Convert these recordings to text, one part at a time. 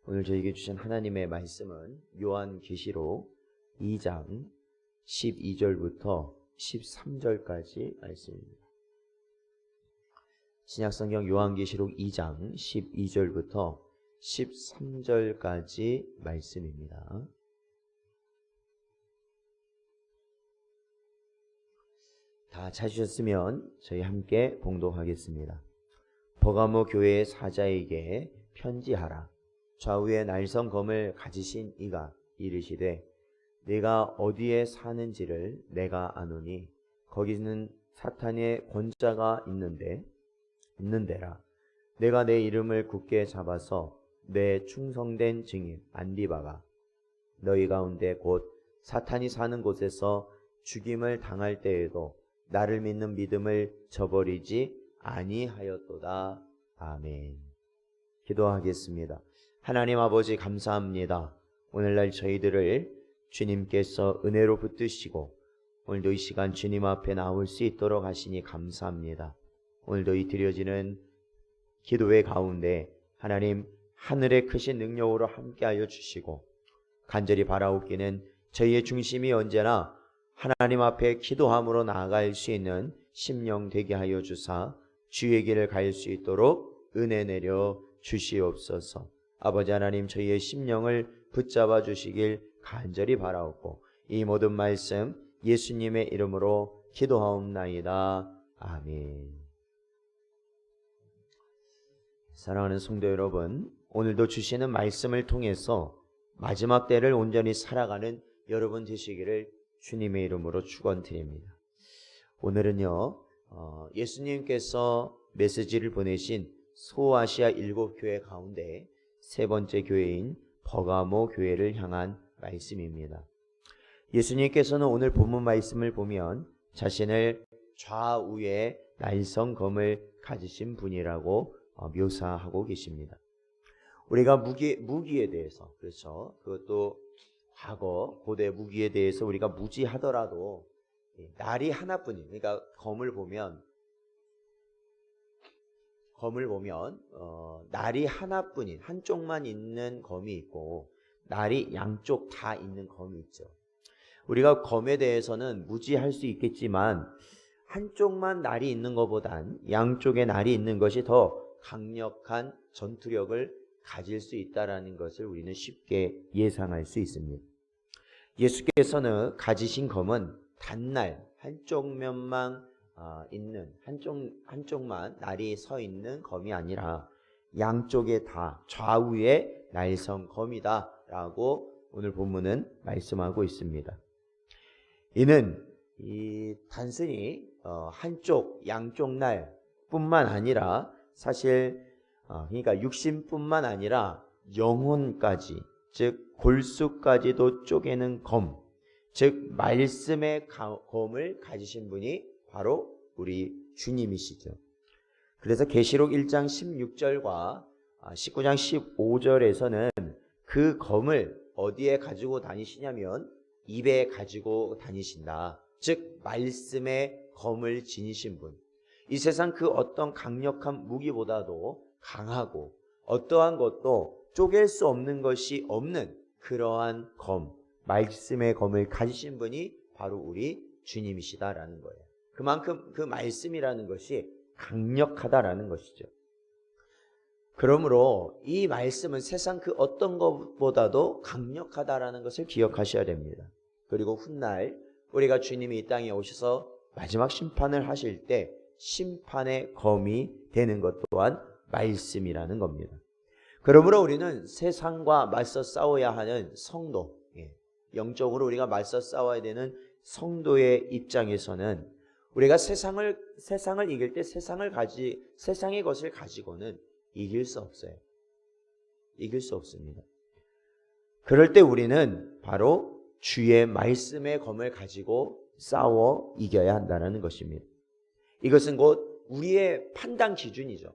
오늘 저에게 주신 하나님의 말씀은 요한계시록 2장 12절부터 13절까지 말씀입니다. 신약성경 요한계시록 2장 12절부터 13절까지 말씀입니다. 다 찾으셨으면 저희 함께 봉독하겠습니다. 버가모 교회의 사자에게 편지하라. 좌우에 날성검을 가지신 이가 이르시되 내가 어디에 사는지를 내가 아노니 거기는 사탄의 권자가 있는데라. 내가 내 이름을 굳게 잡아서 내 충성된 증인 안디바가 너희 가운데 곧 사탄이 사는 곳에서 죽임을 당할 때에도 나를 믿는 믿음을 저버리지 아니하였도다. 아멘. 기도하겠습니다. 하나님 아버지 감사합니다. 오늘날 저희들을 주님께서 은혜로 붙드시고 오늘도 이 시간 주님 앞에 나올 수 있도록 하시니 감사합니다. 오늘도 이 드려지는 기도의 가운데 하나님 하늘의 크신 능력으로 함께하여 주시고 간절히 바라옵기는 저희의 중심이 언제나 하나님 앞에 기도함으로 나아갈 수 있는 심령 되게 하여 주사 주의 길을 갈 수 있도록 은혜 내려 주시옵소서. 아버지 하나님 저희의 심령을 붙잡아 주시길 간절히 바라옵고 이 모든 말씀 예수님의 이름으로 기도하옵나이다. 아멘. 사랑하는 성도 여러분, 오늘도 주시는 말씀을 통해서 마지막 때를 온전히 살아가는 여러분 되시기를 주님의 이름으로 축원드립니다. 오늘은요 예수님께서 메시지를 보내신 소아시아 7교회 가운데 세 번째 교회인 버가모 교회를 향한 말씀입니다. 예수님께서는 오늘 본문 말씀을 보면 자신을 좌우에 날성검을 가지신 분이라고 묘사하고 계십니다. 우리가 무기에 대해서, 그렇죠, 그것도 과거 고대 무기에 대해서 우리가 무지하더라도 날이 하나뿐인, 그러니까 검을 보면 날이 하나뿐인 한쪽만 있는 검이 있고 날이 양쪽 다 있는 검이 있죠. 우리가 검에 대해서는 무지할 수 있겠지만 한쪽만 날이 있는 것보단 양쪽에 날이 있는 것이 더 강력한 전투력을 가질 수 있다는 것을 우리는 쉽게 예상할 수 있습니다. 예수께서는 가지신 검은 단날 한쪽면만 있는 한쪽만 날이 서 있는 검이 아니라 양쪽에 다 좌우에 날성검이다라고 오늘 본문은 말씀하고 있습니다. 이는 단순히 양쪽 날뿐만 아니라 사실 그러니까 육신뿐만 아니라 영혼까지, 즉 골수까지도 쪼개는 검, 즉 말씀의 검을 가지신 분이 바로 우리 주님이시죠. 그래서 계시록 1장 16절과 19장 15절에서는 그 검을 어디에 가지고 다니시냐면 입에 가지고 다니신다. 즉 말씀의 검을 지니신 분. 이 세상 그 어떤 강력한 무기보다도 강하고 어떠한 것도 쪼갤 수 없는 것이 없는 그러한 검, 말씀의 검을 가지신 분이 바로 우리 주님이시다라는 거예요. 그만큼 그 말씀이라는 것이 강력하다라는 것이죠. 그러므로 이 말씀은 세상 그 어떤 것보다도 강력하다라는 것을 기억하셔야 됩니다. 그리고 훗날 우리가 주님이 이 땅에 오셔서 마지막 심판을 하실 때 심판의 검이 되는 것 또한 말씀이라는 겁니다. 그러므로 우리는 세상과 맞서 싸워야 하는 성도, 영적으로 우리가 맞서 싸워야 되는 성도의 입장에서는 우리가 세상을 이길 때 세상의 것을 가지고는 이길 수 없어요. 이길 수 없습니다. 그럴 때 우리는 바로 주의 말씀의 검을 가지고 싸워 이겨야 한다는 것입니다. 이것은 곧 우리의 판단 기준이죠.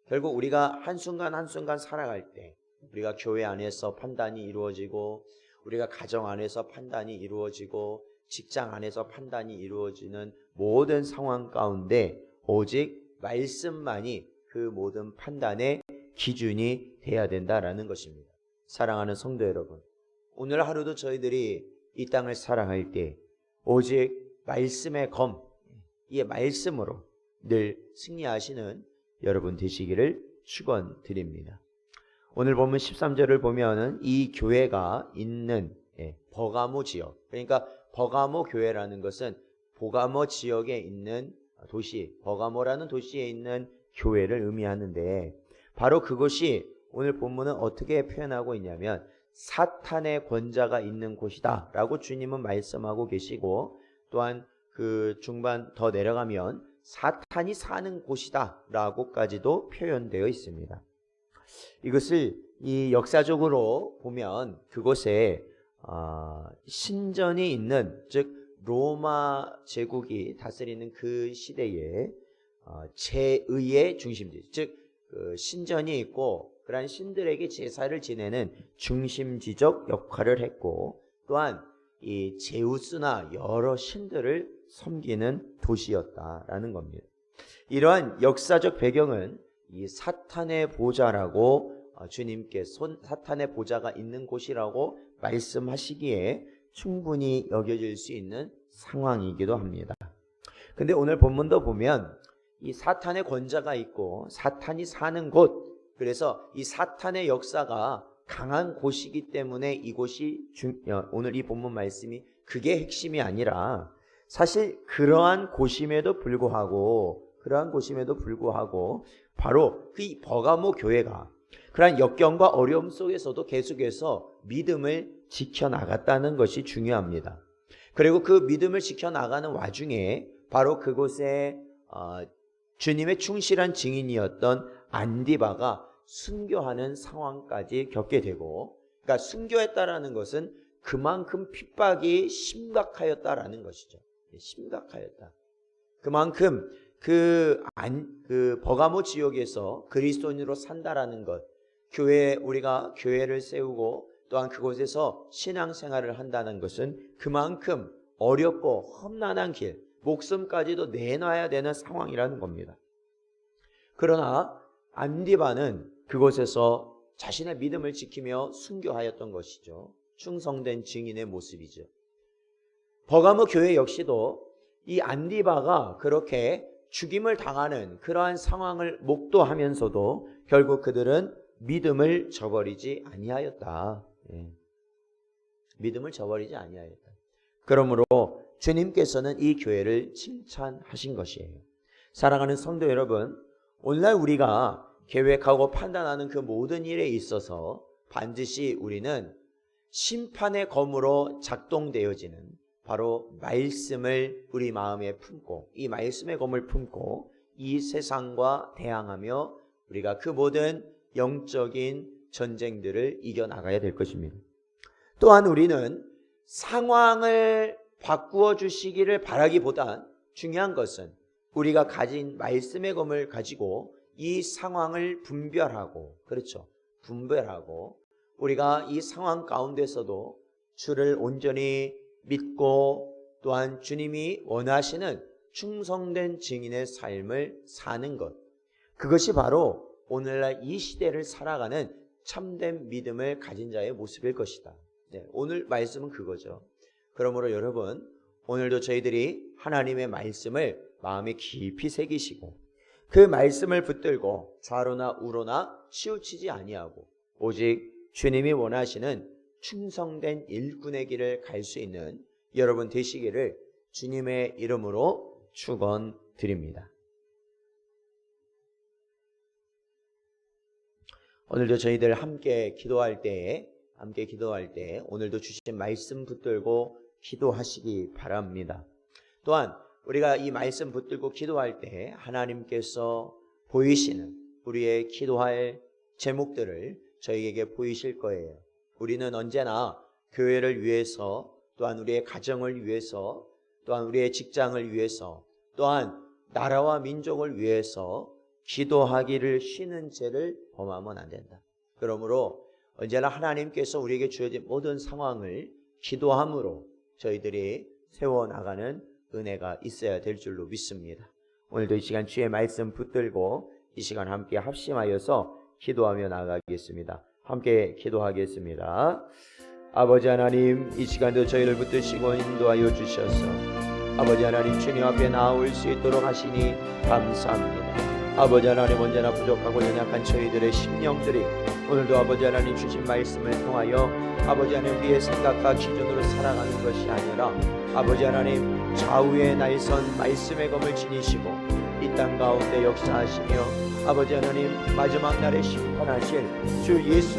결국 우리가 한순간 한순간 살아갈 때 우리가 교회 안에서 판단이 이루어지고 우리가 가정 안에서 판단이 이루어지고 직장 안에서 판단이 이루어지는 모든 상황 가운데 오직 말씀만이 그 모든 판단의 기준이 돼야 된다라는 것입니다. 사랑하는 성도 여러분, 오늘 하루도 저희들이 이 땅을 살아갈 때 오직 말씀의 검, 이 말씀으로 늘 승리하시는 여러분 되시기를 축원드립니다. 오늘 본문 13절을 보면은 이 교회가 있는 버가모 지역, 그러니까 버가모 교회라는 것은 버가모 지역에 있는 도시, 버가모라는 도시에 있는 교회를 의미하는데, 바로 그곳이 오늘 본문은 어떻게 표현하고 있냐면 사탄의 권자가 있는 곳이다 라고 주님은 말씀하고 계시고, 또한 그 중반 더 내려가면 사탄이 사는 곳이다 라고까지도 표현되어 있습니다. 이것을 이 역사적으로 보면 그곳에 신전이 있는, 즉 로마 제국이 다스리는 그 시대에 제의의 중심지, 즉 그 신전이 있고 그러한 신들에게 제사를 지내는 중심지적 역할을 했고, 또한 이 제우스나 여러 신들을 섬기는 도시였다라는 겁니다. 이러한 역사적 배경은 이 사탄의 보좌라고 주님께서 사탄의 보좌가 있는 곳이라고 말씀하시기에 충분히 여겨질 수 있는 상황이기도 합니다. 근데 오늘 본문도 보면 이 사탄의 권자가 있고 사탄이 사는 곳, 그래서 이 사탄의 역사가 강한 곳이기 때문에 이곳이 오늘 이 본문 말씀이 그게 핵심이 아니라, 사실 그러한 곳임에도 불구하고 바로 그 버가모 교회가 그러한 역경과 어려움 속에서도 계속해서 믿음을 지켜나갔다는 것이 중요합니다. 그리고 그 믿음을 지켜나가는 와중에 바로 그곳에 주님의 충실한 증인이었던 안디바가 순교하는 상황까지 겪게 되고, 그러니까 순교했다라는 것은 그만큼 핍박이 심각하였다라는 것이죠. 심각하였다. 그만큼 그 버가모 지역에서 그리스도인으로 산다라는 것, 우리가 교회를 세우고 또한 그곳에서 신앙생활을 한다는 것은 그만큼 어렵고 험난한 길, 목숨까지도 내놔야 되는 상황이라는 겁니다. 그러나 안디바는 그곳에서 자신의 믿음을 지키며 순교하였던 것이죠. 충성된 증인의 모습이죠. 버가모 교회 역시도 이 안디바가 그렇게 죽임을 당하는 그러한 상황을 목도하면서도 결국 그들은 믿음을 저버리지 아니하였다. 믿음을 저버리지 아니하였다. 그러므로 주님께서는 이 교회를 칭찬하신 것이에요. 사랑하는 성도 여러분, 오늘날 우리가 계획하고 판단하는 그 모든 일에 있어서 반드시 우리는 심판의 검으로 작동되어지는 바로 말씀을 우리 마음에 품고, 이 말씀의 검을 품고 이 세상과 대항하며 우리가 그 모든 영적인 전쟁들을 이겨나가야 될 것입니다. 또한 우리는 상황을 바꾸어 주시기를 바라기보단 중요한 것은 우리가 가진 말씀의 검을 가지고 이 상황을 분별하고, 그렇죠, 분별하고 우리가 이 상황 가운데서도 주를 온전히 믿고 또한 주님이 원하시는 충성된 증인의 삶을 사는 것, 그것이 바로 오늘날 이 시대를 살아가는 참된 믿음을 가진 자의 모습일 것이다. 오늘 말씀은 그거죠. 그러므로 여러분, 오늘도 저희들이 하나님의 말씀을 마음에 깊이 새기시고 그 말씀을 붙들고 좌로나 우로나 치우치지 아니하고 오직 주님이 원하시는 충성된 일꾼의 길을 갈 수 있는 여러분 되시기를 주님의 이름으로 축원드립니다. 오늘도 저희들 함께 기도할 때 오늘도 주신 말씀 붙들고 기도하시기 바랍니다. 또한 우리가 이 말씀 붙들고 기도할 때 하나님께서 보이시는 우리의 기도할 제목들을 저희에게 보이실 거예요. 우리는 언제나 교회를 위해서, 또한 우리의 가정을 위해서, 또한 우리의 직장을 위해서, 또한 나라와 민족을 위해서 기도하기를 쉬는 죄를 범하면 안 된다. 그러므로 언제나 하나님께서 우리에게 주어진 모든 상황을 기도함으로 저희들이 세워나가는 은혜가 있어야 될 줄로 믿습니다. 오늘도 이 시간 주의 말씀 붙들고 이 시간 함께 합심하여서 기도하며 나가겠습니다. 함께 기도하겠습니다. 아버지 하나님, 이 시간도 저희를 붙드시고 인도하여 주셔서 아버지 하나님 주님 앞에 나올 수 있도록 하시니 감사합니다. 아버지 하나님, 언제나 부족하고 연약한 저희들의 심령들이 오늘도 아버지 하나님 주신 말씀을 통하여 아버지 하나님 우리의 생각과 기준으로 살아가는 것이 아니라 아버지 하나님 좌우에 날선 말씀의 검을 지니시고 이 땅 가운데 역사하시며 아버지 하나님 마지막 날에 심판하실 주 예수